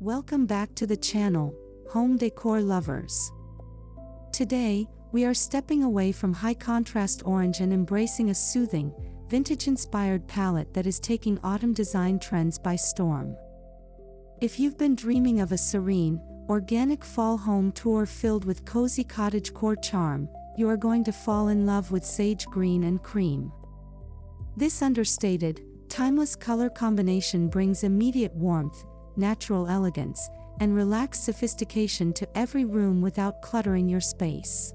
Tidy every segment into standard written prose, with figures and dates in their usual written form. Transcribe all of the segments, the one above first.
Welcome back to the channel, Home Decor Lovers. Today, we are stepping away from high-contrast orange and embracing a soothing, vintage-inspired palette that is taking autumn design trends by storm. If you've been dreaming of a serene, organic fall home tour filled with cozy cottagecore charm, you are going to fall in love with sage green and cream. This understated, timeless color combination brings immediate warmth, natural elegance, and relaxed sophistication to every room without cluttering your space.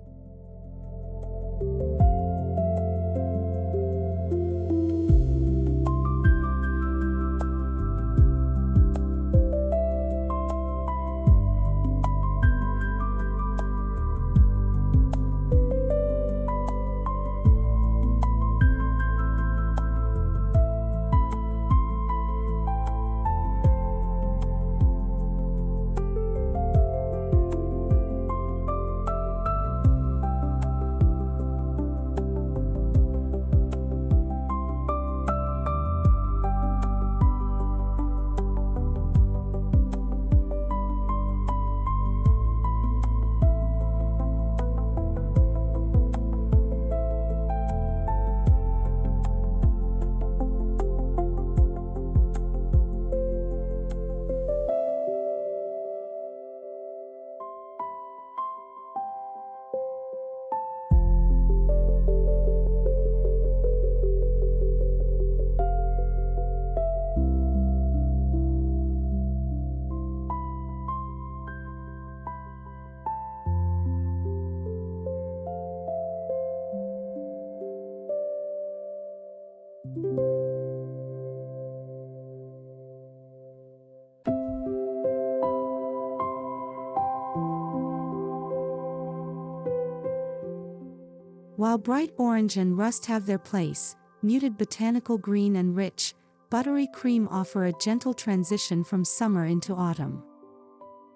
While bright orange and rust have their place, muted botanical green and rich, buttery cream offer a gentle transition from summer into autumn.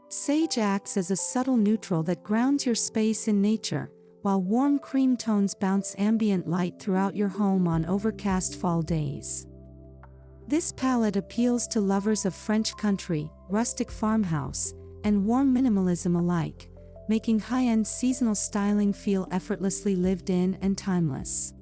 Sage acts as a subtle neutral that grounds your space in nature, while warm cream tones bounce ambient light throughout your home on overcast fall days. This palette appeals to lovers of French country, rustic farmhouse, and warm minimalism alike, making high-end seasonal styling feel effortlessly lived in and timeless.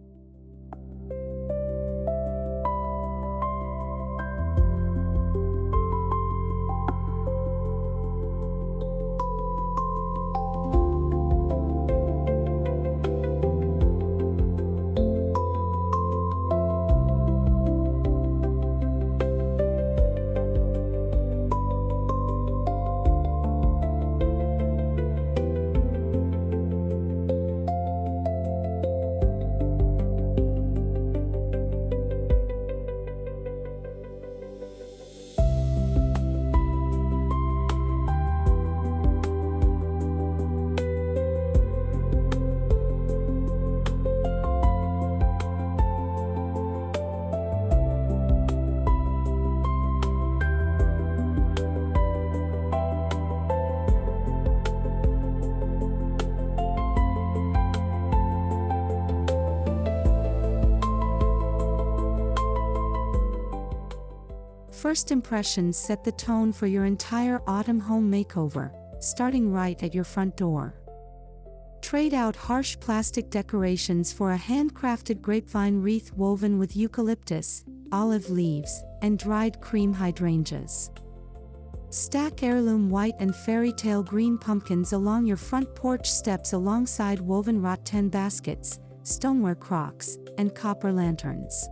First impressions set the tone for your entire autumn home makeover, starting right at your front door. Trade out harsh plastic decorations for a handcrafted grapevine wreath woven with eucalyptus, olive leaves, and dried cream hydrangeas. Stack heirloom white and fairy tale green pumpkins along your front porch steps alongside woven rattan baskets, stoneware crocks, and copper lanterns.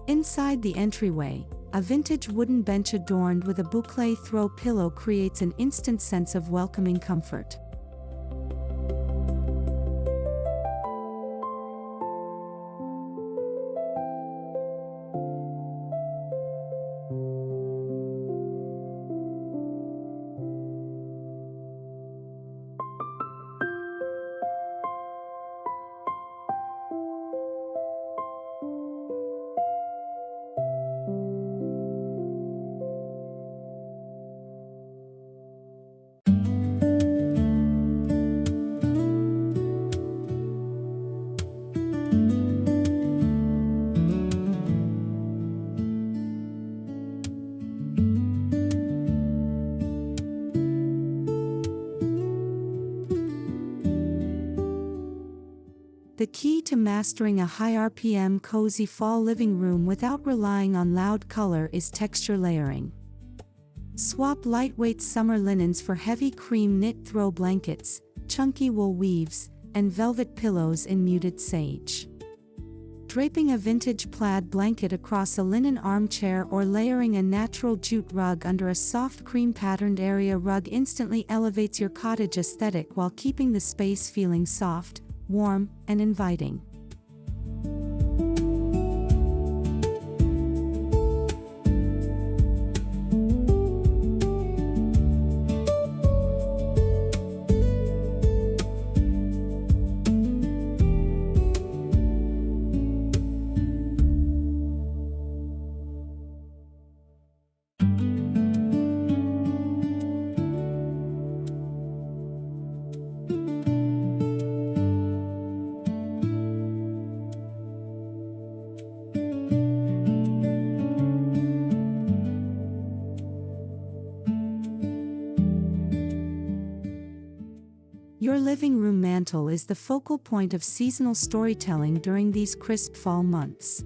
Inside the entryway, a vintage wooden bench adorned with a boucle throw pillow creates an instant sense of welcoming comfort. The key to mastering a high RPM cozy fall living room without relying on loud color is texture layering. Swap lightweight summer linens for heavy cream knit throw blankets, chunky wool weaves, and velvet pillows in muted sage. Draping a vintage plaid blanket across a linen armchair or layering a natural jute rug under a soft cream-patterned area rug instantly elevates your cottage aesthetic while keeping the space feeling soft, warm, and inviting. Your living room mantel is the focal point of seasonal storytelling during these crisp fall months.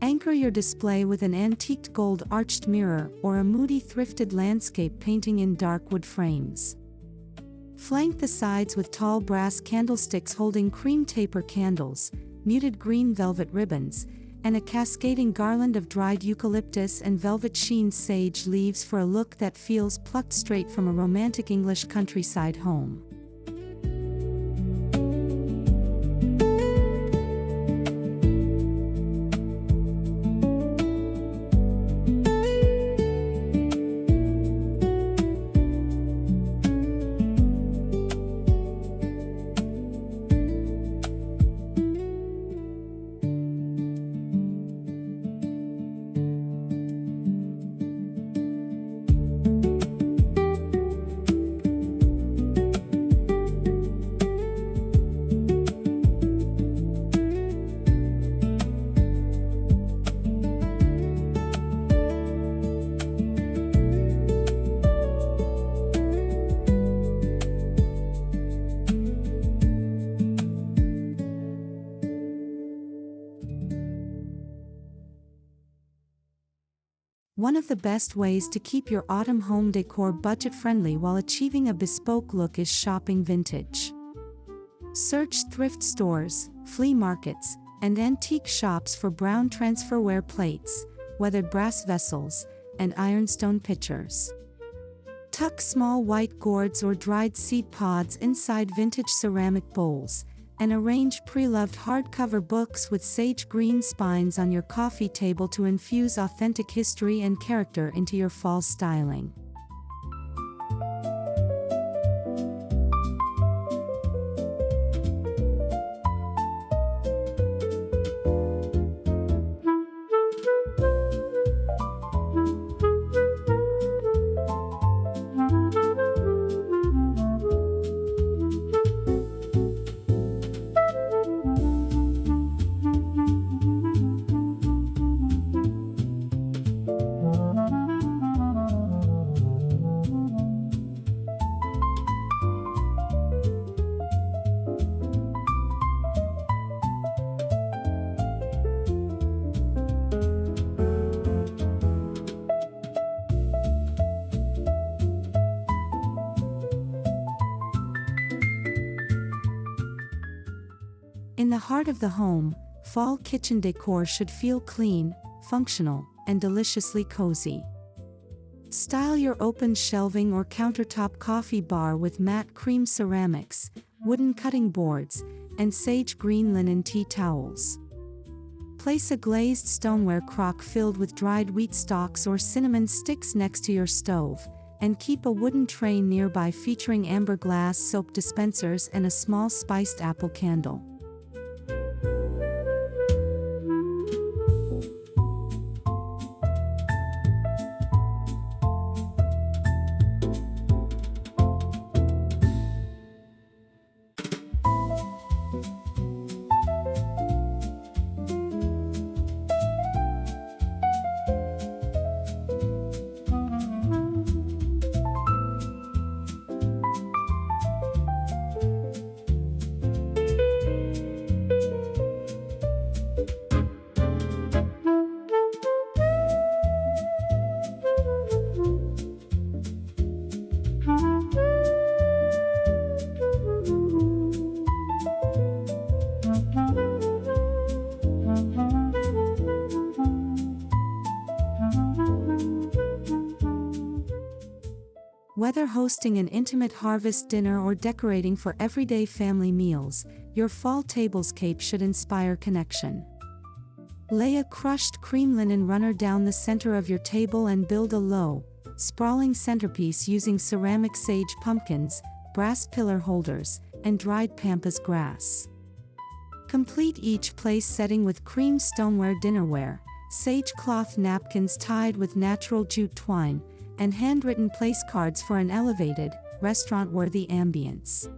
Anchor your display with an antiqued gold arched mirror or a moody thrifted landscape painting in dark wood frames. Flank the sides with tall brass candlesticks holding cream taper candles, muted green velvet ribbons, and a cascading garland of dried eucalyptus and velvet sheen sage leaves for a look that feels plucked straight from a romantic English countryside home. One of the best ways to keep your autumn home decor budget-friendly while achieving a bespoke look is shopping vintage. Search thrift stores, flea markets, and antique shops for brown transferware plates, weathered brass vessels, and ironstone pitchers. Tuck small white gourds or dried seed pods inside vintage ceramic bowls, and arrange pre-loved hardcover books with sage green spines on your coffee table to infuse authentic history and character into your fall styling. In the heart of the home, fall kitchen decor should feel clean, functional, and deliciously cozy. Style your open shelving or countertop coffee bar with matte cream ceramics, wooden cutting boards, and sage green linen tea towels. Place a glazed stoneware crock filled with dried wheat stalks or cinnamon sticks next to your stove, and keep a wooden tray nearby featuring amber glass soap dispensers and a small spiced apple candle. Whether hosting an intimate harvest dinner or decorating for everyday family meals, your fall tablescape should inspire connection. Lay a crushed cream linen runner down the center of your table and build a low, sprawling centerpiece using ceramic sage pumpkins, brass pillar holders, and dried pampas grass. Complete each place setting with cream stoneware dinnerware, sage cloth napkins tied with natural jute twine, and handwritten place cards for an elevated, restaurant-worthy ambience.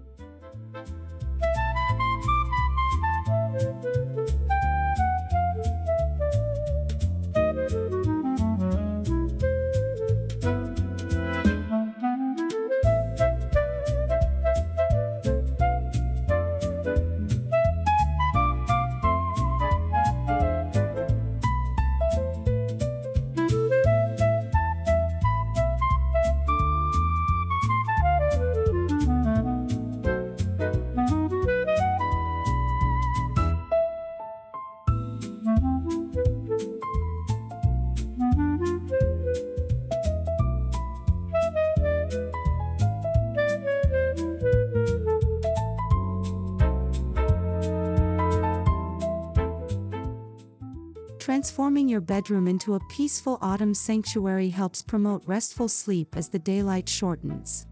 Transforming your bedroom into a peaceful autumn sanctuary helps promote restful sleep as the daylight shortens.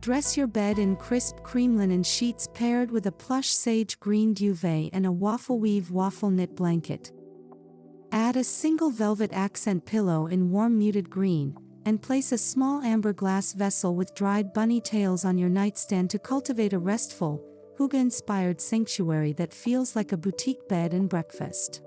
Dress your bed in crisp cream linen sheets paired with a plush sage green duvet and a waffle weave waffle knit blanket. Add a single velvet accent pillow in warm muted green, and place a small amber glass vessel with dried bunny tails on your nightstand to cultivate a restful, hygge-inspired sanctuary that feels like a boutique bed and breakfast.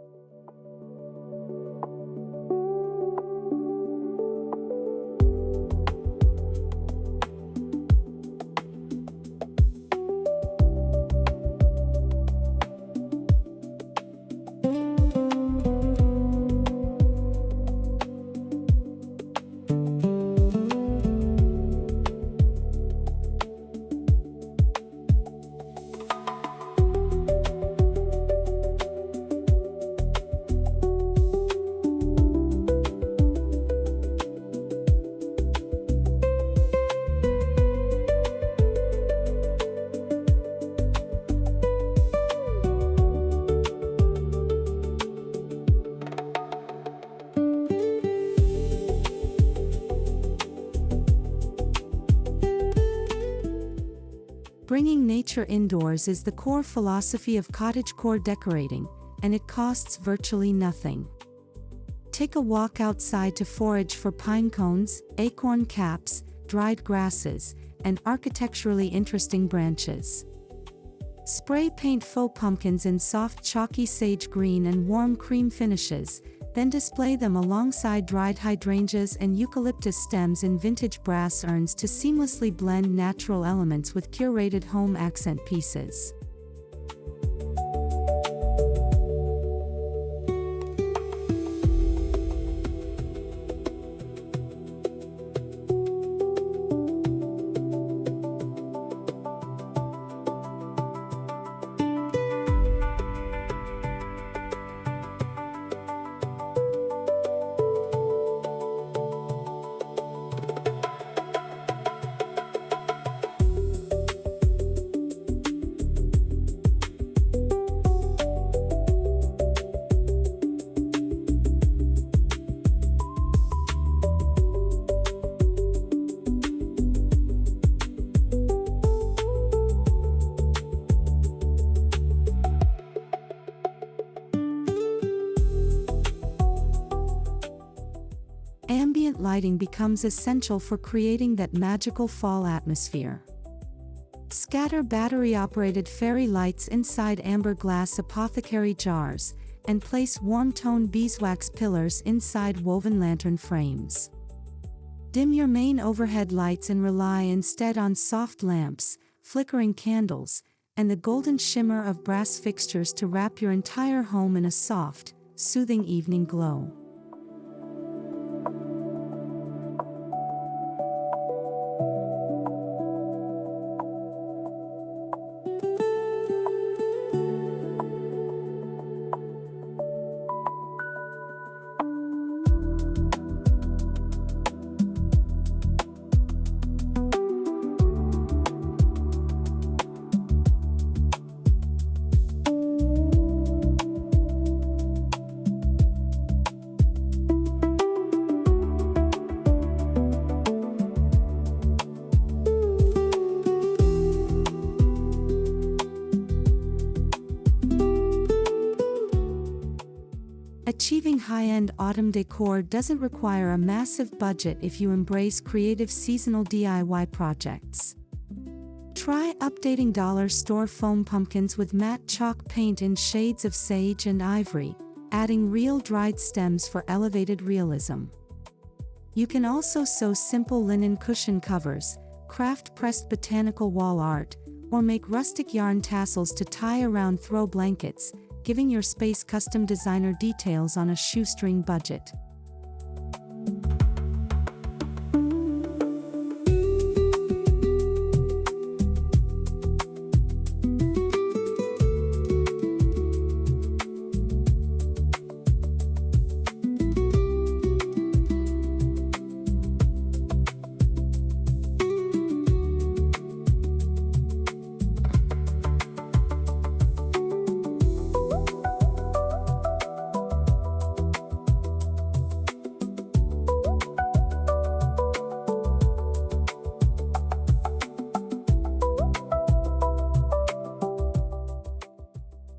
Bringing nature indoors is the core philosophy of cottagecore decorating, and it costs virtually nothing. Take a walk outside to forage for pine cones, acorn caps, dried grasses, and architecturally interesting branches. Spray paint faux pumpkins in soft chalky sage green and warm cream finishes, then display them alongside dried hydrangeas and eucalyptus stems in vintage brass urns to seamlessly blend natural elements with curated home accent pieces. Ambient lighting becomes essential for creating that magical fall atmosphere. Scatter battery-operated fairy lights inside amber glass apothecary jars, and place warm-toned beeswax pillars inside woven lantern frames. Dim your main overhead lights and rely instead on soft lamps, flickering candles, and the golden shimmer of brass fixtures to wrap your entire home in a soft, soothing evening glow. Achieving high-end autumn decor doesn't require a massive budget if you embrace creative seasonal DIY projects. Try updating dollar store foam pumpkins with matte chalk paint in shades of sage and ivory, adding real dried stems for elevated realism. You can also sew simple linen cushion covers, craft pressed botanical wall art, or make rustic yarn tassels to tie around throw blankets, giving your space custom designer details on a shoestring budget.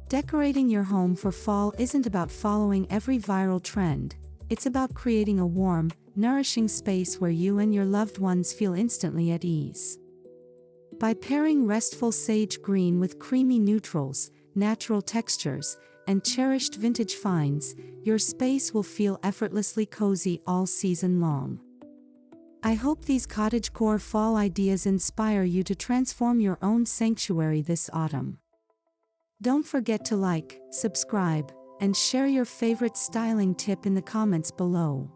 Decorating your home for fall isn't about following every viral trend, it's about creating a warm, nourishing space where you and your loved ones feel instantly at ease. By pairing restful sage green with creamy neutrals, natural textures, and cherished vintage finds, your space will feel effortlessly cozy all season long. I hope these cottagecore fall ideas inspire you to transform your own sanctuary this autumn. Don't forget to like, subscribe, and share your favorite styling tip in the comments below.